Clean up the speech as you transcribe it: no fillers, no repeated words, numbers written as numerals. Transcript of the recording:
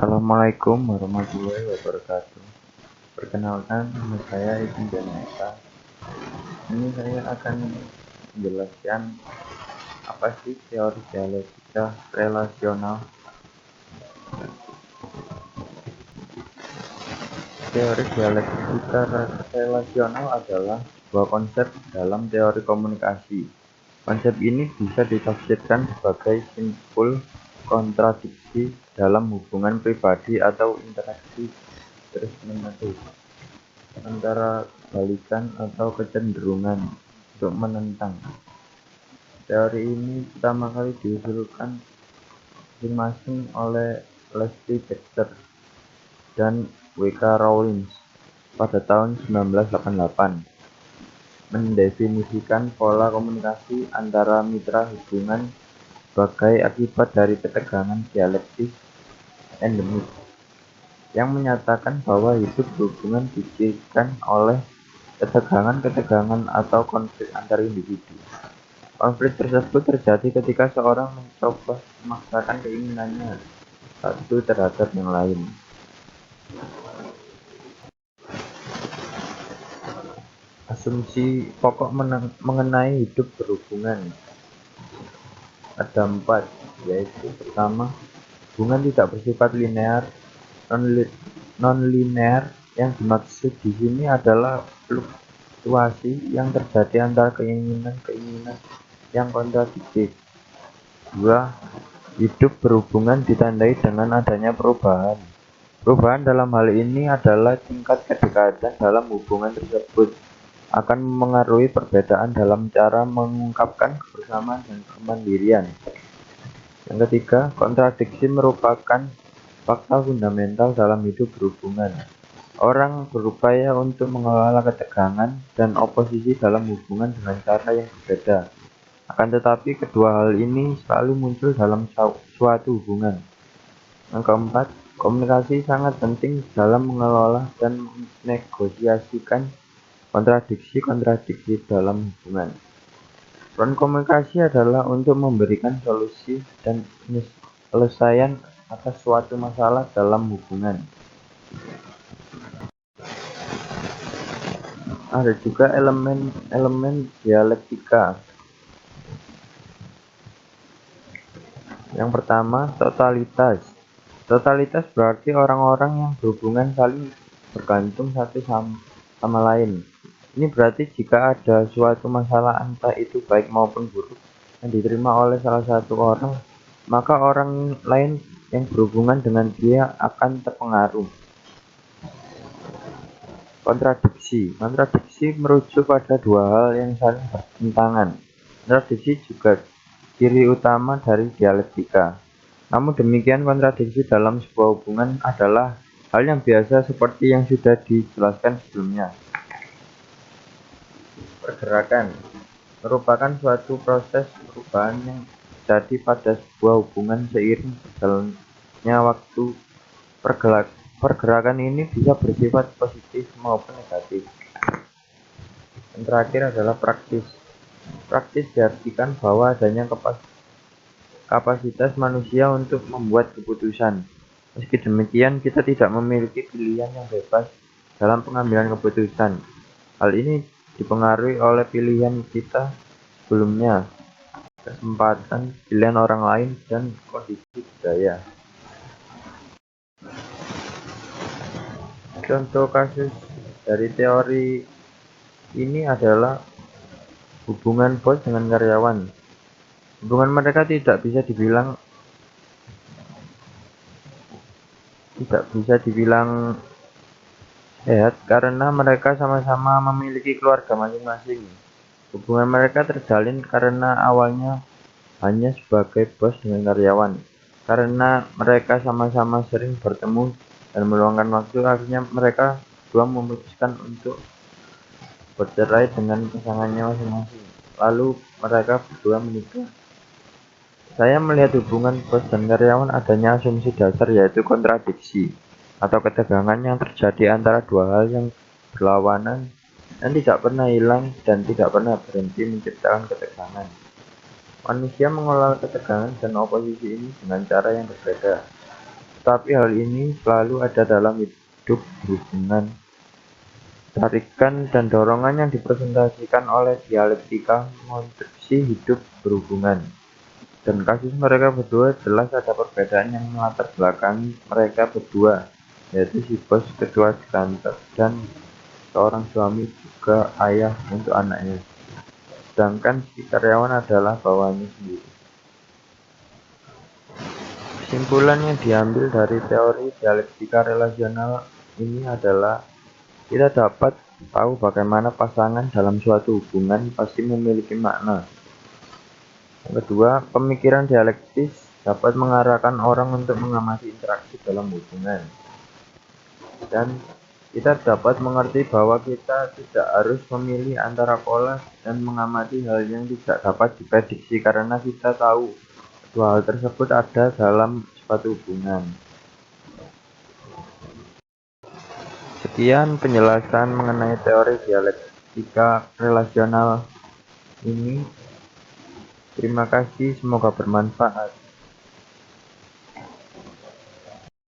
Assalamualaikum warahmatullahi wabarakatuh. Perkenalkan, nama saya Ibnu Janeta. Ini saya akan menjelaskan apa sih teori dialektika relasional. Teori dialektika relasional adalah sebuah konsep dalam teori komunikasi. Konsep ini bisa ditafsirkan sebagai simpul kontradiksi dalam hubungan pribadi atau interaksi terus-menerus antara kebalikan atau kecenderungan untuk menentang. Teori ini pertama kali diusulkan masing-masing oleh Leslie Baxter dan W.K. Rawlings pada tahun 1988, mendefinisikan pola komunikasi antara mitra hubungan sebagai akibat dari ketegangan dialektis endemik, yang menyatakan bahwa hidup berhubungan dicirikan oleh ketegangan atau konflik antar individu. Konflik tersebut terjadi ketika seorang mencoba memaksakan keinginannya satu terhadap yang lain. Asumsi pokok mengenai hidup berhubungan ada 4, yaitu pertama, hubungan tidak bersifat linear. Non-linear yang dimaksud di sini adalah fluktuasi yang terjadi antara keinginan yang kontradiktif. 2. Hidup berhubungan ditandai dengan adanya perubahan. Perubahan dalam hal ini adalah tingkat kedekatan dalam hubungan tersebut akan mengaruhi perbedaan dalam cara mengungkapkan kebersamaan dan kemandirian. Yang ketiga, kontradiksi merupakan fakta fundamental dalam hidup berhubungan. Orang berupaya untuk mengelola ketegangan dan oposisi dalam hubungan dengan cara yang berbeda. Akan tetapi, kedua hal ini selalu muncul dalam suatu hubungan. Yang keempat, komunikasi sangat penting dalam mengelola dan menegosiasikan kontradiksi dalam hubungan. Peran komunikasi adalah untuk memberikan solusi dan penyelesaian atas suatu masalah dalam hubungan. Ada juga elemen dialektika. Yang pertama, totalitas. Totalitas berarti orang-orang yang berhubungan saling bergantung satu sama lain. Ini berarti jika ada suatu masalah, entah itu baik maupun buruk, yang diterima oleh salah satu orang, maka orang lain yang berhubungan dengan dia akan terpengaruh. Kontradiksi merujuk pada dua hal yang saling bertentangan. Kontradiksi juga ciri utama dari dialektika. Namun demikian, kontradiksi dalam sebuah hubungan adalah hal yang biasa seperti yang sudah dijelaskan sebelumnya. Pergerakan merupakan suatu proses perubahan yang terjadi pada sebuah hubungan seiring berjalannya waktu. Pergerakan ini bisa bersifat positif maupun negatif. Yang terakhir adalah praktis. Praktis diartikan bahwa adanya kapasitas manusia untuk membuat keputusan. Meski demikian, kita tidak memiliki pilihan yang bebas dalam pengambilan keputusan. Hal ini dipengaruhi oleh pilihan kita sebelumnya, kesempatan, pilihan orang lain, dan kondisi budaya. Contoh kasus dari teori ini adalah hubungan bos dengan karyawan. Hubungan mereka tidak bisa dibilang sehat karena mereka sama-sama memiliki keluarga masing-masing. Hubungan mereka terjalin karena awalnya hanya sebagai bos dengan karyawan. Karena mereka sama-sama sering bertemu dan meluangkan waktu, akhirnya mereka berdua memutuskan untuk bercerai dengan pasangannya masing-masing. Lalu mereka berdua menikah. Saya melihat hubungan bos dan karyawan adanya asumsi dasar, yaitu kontradiksi atau ketegangan yang terjadi antara dua hal yang berlawanan dan tidak pernah hilang dan tidak pernah berhenti menciptakan ketegangan. Manusia mengelola ketegangan dan oposisi ini dengan cara yang berbeda. tetapi hal ini selalu ada dalam hidup berhubungan. Tarikan dan dorongan yang dipresentasikan oleh dialektika mengonstruksi hidup berhubungan. Dan kasus mereka berdua jelas ada perbedaan yang melatar belakangi mereka berdua, yaitu si bos ketua kantor dan seorang suami juga ayah untuk anaknya, sedangkan si karyawan adalah bawahannya sendiri. Kesimpulan yang diambil dari teori dialektika relasional ini adalah kita dapat tahu bagaimana pasangan dalam suatu hubungan pasti memiliki makna. Yang kedua, pemikiran dialektis dapat mengarahkan orang untuk mengamati interaksi dalam hubungan. Dan kita dapat mengerti bahwa kita tidak harus memilih antara pola dan mengamati hal yang tidak dapat diprediksi karena kita tahu dua hal tersebut ada dalam suatu hubungan. Sekian penjelasan mengenai teori dialektika relasional ini. Terima kasih, semoga bermanfaat.